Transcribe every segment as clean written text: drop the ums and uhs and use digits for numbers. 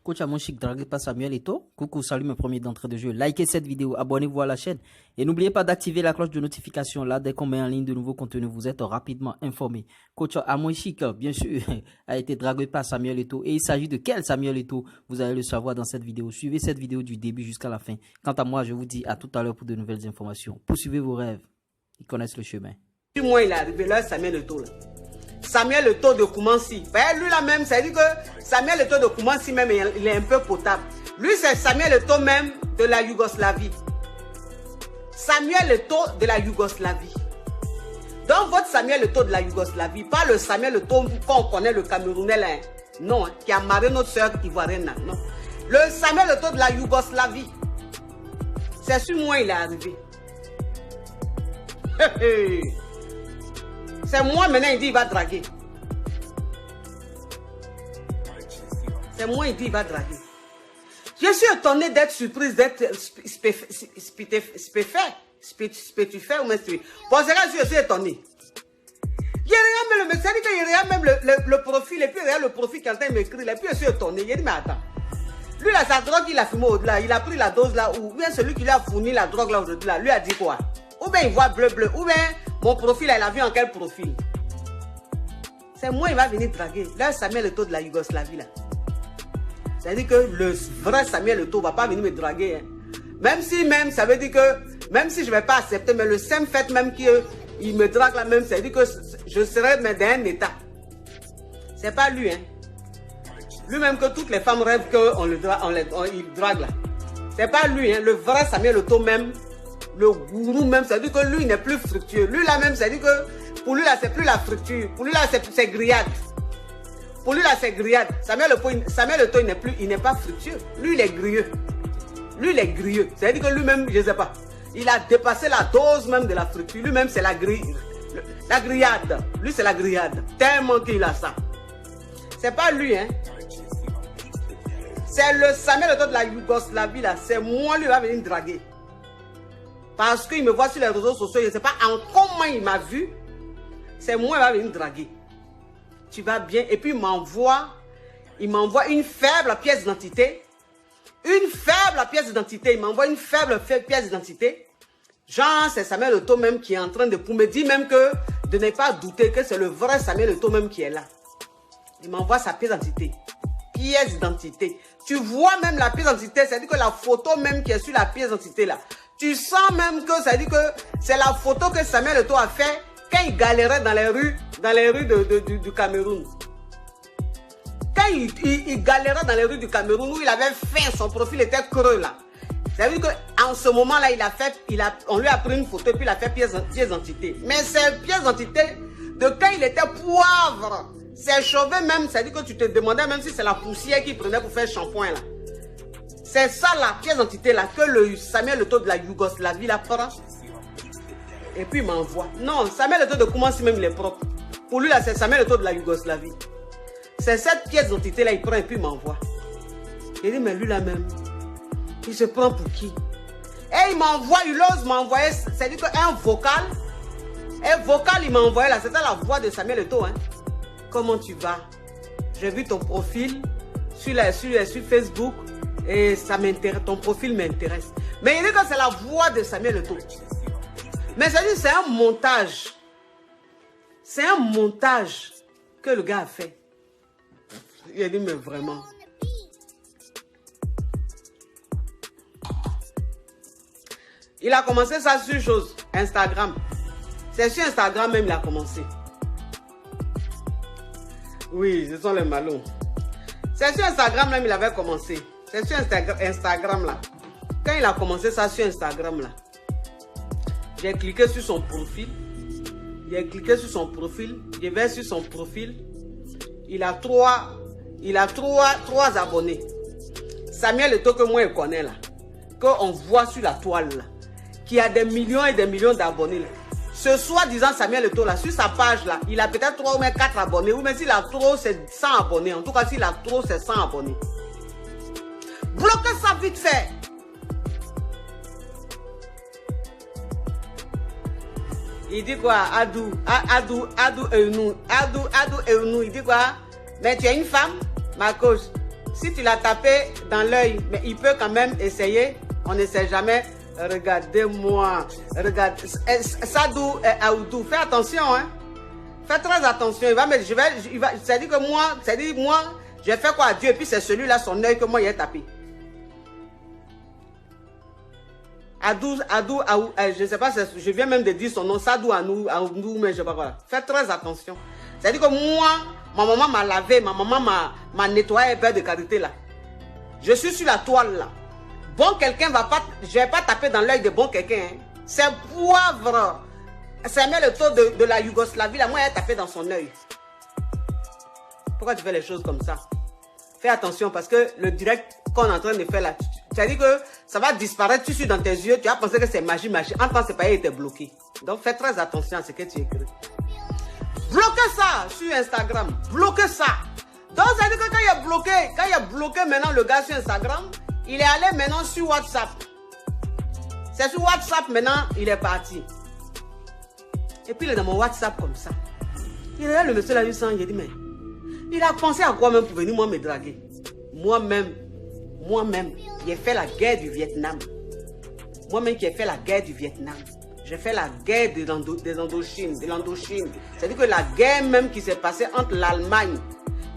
Coach Amon Chic dragué par Samuel Eto'o. Coucou, salut mes premiers d'entrée de jeu. Likez cette vidéo, abonnez-vous à la chaîne. Et n'oubliez pas d'activer la cloche de notification. Là, dès qu'on met en ligne de nouveaux contenus, vous êtes rapidement informés. Coach Amon Chic, bien sûr, a été dragué par Samuel Eto'o. Et il s'agit de quel Samuel Eto'o? Vous allez le savoir dans cette vidéo. Suivez cette vidéo du début jusqu'à la fin. Quant à moi, je vous dis à tout à l'heure pour de nouvelles informations. Poursuivez vos rêves. Ils connaissent le chemin. Moi, il est arrivé là, Samuel Eto'o. Samuel Eto'o de Koumansi. Lui là même, ça dit que Samuel Eto'o de Koumansi même, il est un peu potable. Lui, c'est Samuel Eto'o même de la Yougoslavie. Samuel Eto'o de la Yougoslavie. Donc, votre Samuel Eto'o de la Yougoslavie, pas le Samuel Eto'o qu'on connaît, le Camerounais là. Non, qui a marié notre soeur ivoirienne là. Non. Le Samuel Eto'o de la Yougoslavie. C'est sur moi, il est arrivé. C'est moi maintenant, il dit il va draguer. C'est moi, il dit il va draguer. Je suis étonné d'être surprise, d'être spétufait ou menstrué. Pour ça, je suis étonné. Il regarde même c'est-à-dire qu'il regarde même le profil, et puis il regarde le profil quand il m'écrit, et puis je suis étonné. Il dit mais attends. Lui là, sa drogue, il a fumé au-delà, il a pris la dose là, ou bien celui qui lui a fourni la drogue là aujourd'hui là, lui a dit quoi? Ou bien il voit bleu, ou bien mon profil, elle a vu en quel profil? C'est moi, il va venir draguer. Là, Samuel Eto'o de la Yougoslavie, là. C'est-à-dire que le vrai Samuel Eto'o ne va pas venir me draguer. Hein. Même si, ça veut dire que, même si je ne vais pas accepter, mais le simple fait même qu'il me drague là même, c'est-à-dire que je serai dans un état. C'est pas lui, hein. Lui-même que toutes les femmes rêvent qu'il drague là. C'est pas lui, hein. Le vrai Samuel Eto'o même, le gourou même, c'est-à-dire que lui, il n'est plus fructueux. Lui là même, c'est-à-dire que pour lui là, c'est plus la fructure. Pour lui là, c'est grillade. Pour lui là, c'est grillade. Samuel Eto'o, il n'est pas fructueux. Lui, il est grilleux. Lui, il est grilleux. C'est-à-dire que lui-même, je ne sais pas, il a dépassé la dose même de la fructure. Lui-même, c'est la grillade. Lui, c'est la grillade. Tellement qu'il a ça. C'est pas lui, hein. C'est le Samuel Eto'o de la Yougoslavie là. C'est moi, lui, va venir draguer. Parce qu'il me voit sur les réseaux sociaux, je ne sais pas en comment il m'a vu. C'est moi qui va venir draguer. Tu vas bien. Et puis il m'envoie une faible pièce d'identité. Une faible pièce d'identité. Il m'envoie une faible pièce d'identité. Genre, c'est Samuel Eto'o même qui est en train de... Pour me dire même que de ne pas douter que c'est le vrai Samuel Eto'o même qui est là. Il m'envoie sa pièce d'identité. Pièce d'identité. Tu vois même la pièce d'identité. C'est-à-dire que la photo même qui est sur la pièce d'identité là. Tu sens même que ça dit que c'est la photo que Samuel Eto'o a fait quand il galérait dans les rues du Cameroun. Quand il galérait dans les rues du Cameroun où il avait faim, son profil était creux là. Ça veut dire qu'en ce moment-là, on lui a pris une photo et puis il a fait pièce d'identité. Mais c'est pièce d'identité de quand il était poivre. Ses cheveux même, ça veut dire que tu te demandais même si c'est la poussière qu'il prenait pour faire shampoing là. C'est ça la pièce d'identité là que le Samuel Eto'o de la Yougoslavie là prend. Et puis il m'envoie. Non, Samuel Eto'o de Koumansi même il est propre. Pour lui là c'est Samuel Eto'o de la Yougoslavie. C'est cette pièce d'identité là il prend et puis il m'envoie. Il dit mais lui là même, il se prend pour qui? Et il m'envoie, il ose m'envoyer, c'est-à-dire qu'un vocal. Un vocal il m'a envoyé là, c'était la voix de Samuel Eto'o. Hein. Comment tu vas? J'ai vu ton profil sur Facebook. Et ça m'intéresse, ton profil m'intéresse. Mais il dit que c'est la voix de Samuel Eto'o. Mais ça dit c'est un montage. C'est un montage que le gars a fait. Il a dit mais vraiment. Il a commencé ça sur chose, Instagram. C'est sur Instagram même il a commencé. Oui, ce sont les malons. C'est sur Instagram même il avait commencé. C'est sur Instagram là. Quand il a commencé ça sur Instagram là, j'ai cliqué sur son profil. J'ai cliqué sur son profil. Je vais sur son profil. Il a trois abonnés. Samuel Eto'o que moi je connais là. Qu'on voit sur la toile là. Qui a des millions et des millions d'abonnés là. Ce soi-disant Samuel Eto'o là, sur sa page là, il a peut-être 3 ou même 4 abonnés. Ou même s'il a trop, c'est 100 abonnés. En tout cas, s'il a trop, c'est 100 abonnés. Bloquez ça vite fait. Il dit quoi? Adou Eunou. Il dit quoi? Mais tu es une femme? Ma cause. Si tu l'as tapé dans l'œil, mais il peut quand même essayer. On ne sait jamais. Regardez-moi. Regarde. Sadou et Aoudou. Fais attention, hein. Fais très attention. Il va me, c'est-à-dire que moi, j'ai fait quoi à Dieu, et puis c'est celui-là, son œil que moi, il a tapé. Adou, je ne sais pas, je viens même de dire son nom, Sadou Aoudou, mais je ne sais pas quoi. Fais très attention. C'est-à-dire que moi, ma maman m'a lavé, ma maman m'a nettoyé un peu de carité là. Je suis sur la toile là. Bon quelqu'un va pas, je ne vais pas taper dans l'œil de bon quelqu'un. Hein. C'est poivre. Ça met le taux de la Yougoslavie là, moi il a tapé dans son œil. Pourquoi tu fais les choses comme ça? Fais attention parce que le direct qu'on est en train de faire là, c'est-à-dire que ça va disparaître, tu suis dans tes yeux, tu vas penser que c'est magie. En temps, c'est pas, il était bloqué. Donc fais très attention à ce que tu écris. Bloquez ça sur Instagram. Bloquez ça. Donc ça veut dire que quand il a bloqué maintenant le gars sur Instagram, il est allé maintenant sur WhatsApp. C'est sur WhatsApp maintenant, il est parti. Et puis il est dans mon WhatsApp comme ça. Il regarde le monsieur là, il sent, il dit mais il a pensé à quoi même pour venir moi me draguer. Moi-même, j'ai fait la guerre du Vietnam. Moi-même qui ai fait la guerre du Vietnam. J'ai fait la guerre de l'Indochine. C'est-à-dire que la guerre même qui s'est passée entre l'Allemagne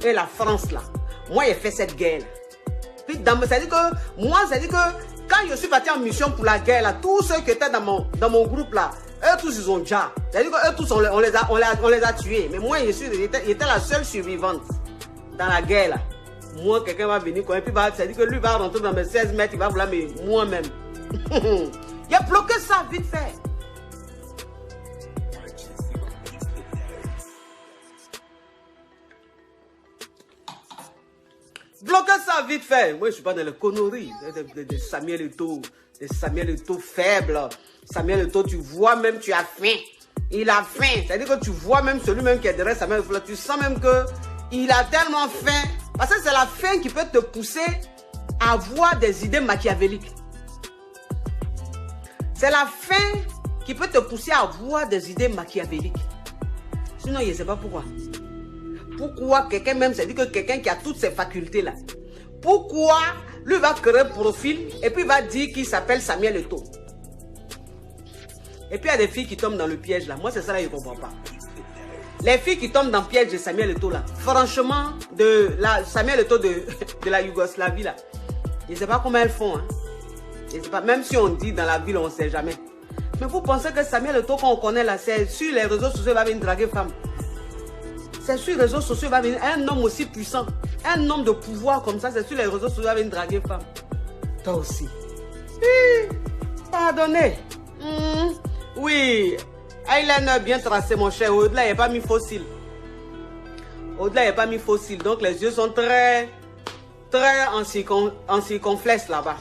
et la France là. Moi, j'ai fait cette guerre. Puis, c'est-à-dire que moi, c'est-à-dire que quand je suis parti en mission pour la guerre là, tous ceux qui étaient dans mon groupe là, eux tous ils ont déjà. C'est-à-dire que eux tous on les a tués. Mais moi, j'étais la seule survivante dans la guerre là. Moi, quelqu'un va venir et puis c'est-à-dire que lui va rentrer dans mes 16 mètres, il va vouloir me moi-même. Il a bloqué ça vite fait. Bloquez ça vite fait. Moi, je ne suis pas dans les conneries de Samuel Eto'o. De Samuel Eto'o faible. Samuel Eto'o, tu vois même, tu as faim. Il a faim. C'est-à-dire que tu vois même celui-même qui est derrière Samuel Eto'o. Tu sens même qu'il a tellement faim. Parce que c'est la faim qui peut te pousser à avoir des idées machiavéliques. C'est la faim qui peut te pousser à avoir des idées machiavéliques. Sinon, je ne sais pas pourquoi. Pourquoi quelqu'un même, c'est-à-dire que quelqu'un qui a toutes ces facultés-là, pourquoi lui va créer un profil et puis va dire qu'il s'appelle Samuel Eto'o. Et puis il y a des filles qui tombent dans le piège là. Moi, c'est ça là, je ne comprends pas. Les filles qui tombent dans le piège de Samuel Eto'o là, franchement, Samuel Eto'o de la Yougoslavie là, je ne sais pas comment elles font. Hein. Je sais pas, même si on dit dans la ville, on ne sait jamais. Mais vous pensez que Samuel Eto'o qu'on connaît là, c'est sur les réseaux sociaux, il va venir draguer femme. C'est sur les réseaux sociaux, il va venir un homme aussi puissant, un homme de pouvoir comme ça, c'est sur les réseaux sociaux, il va venir draguer femme. Toi aussi. Pardonnez. Oui. Eyeliner bien tracé, mon cher. Au-delà, il n'y a pas mis fossile. Au-delà, il n'y a pas mis fossile. Donc, les yeux sont très en circonflexe là-bas.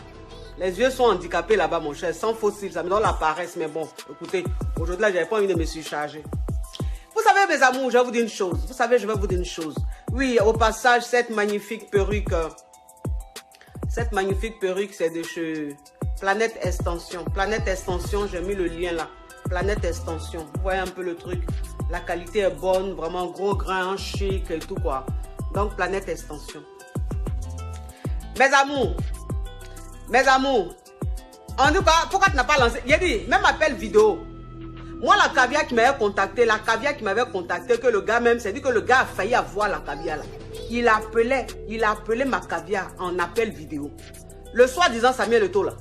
Les yeux sont handicapés là-bas, mon cher. Sans fossile, ça me donne la paresse. Mais bon, écoutez, aujourd'hui, là, je n'avais pas envie de me surcharger. Vous savez, mes amours, je vais vous dire une chose. Vous savez, je vais vous dire une chose. Oui, au passage, cette magnifique perruque, c'est de chez Planète Extension. Planète Extension, j'ai mis le lien là. Planète Extension. Vous voyez un peu le truc. La qualité est bonne, vraiment gros grain, chic et tout quoi. Donc, Planète Extension. Mes amours, en tout cas, pourquoi tu n'as pas lancé? Il a dit, même appel vidéo. Moi, la caviar qui m'avait contacté, que le gars même, c'est dit que le gars a failli avoir la caviar là. Il a appelé ma caviar en appel vidéo. Le soi-disant Samuel Eto'o là.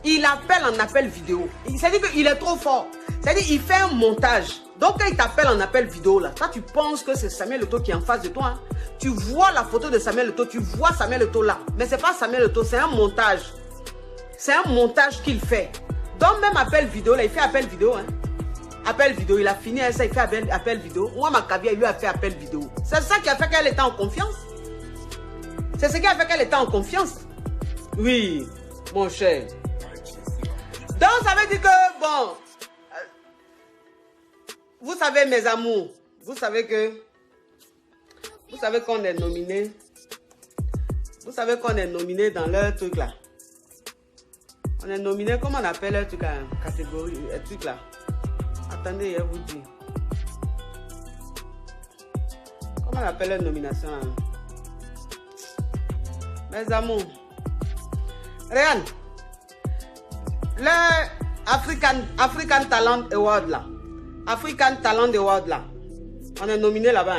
Il appelle en appel vidéo. C'est-à-dire qu'il est trop fort. C'est-à-dire qu'il fait un montage. Donc quand il t'appelle en appel vidéo là, toi tu penses que c'est Samuel Eto'o qui est en face de toi. Hein. Tu vois la photo de Samuel Eto'o, tu vois Samuel Eto'o là. Mais c'est pas Samuel Eto'o, c'est un montage. C'est un montage qu'il fait. Donc même appel vidéo là, il fait appel vidéo. Hein. Appel vidéo, il a fini ça, il fait appel vidéo. Moi, ma caviar, il lui a fait appel vidéo. C'est ça qui a fait qu'elle était en confiance. C'est ce qui a fait qu'elle était en confiance. Oui, mon cher. Donc, ça veut dire que, bon, vous savez, mes amours, vous savez qu'on est nominé. Vous savez qu'on est nominé dans leur truc là. On est nominé, comment on appelle leur truc là, catégorie, truc là. Attendez, je vous dis. Comment on appelle la nomination là? Mes amours. Regarde. Le African Talent Award là. African Talent Award là. On est nominé là-bas.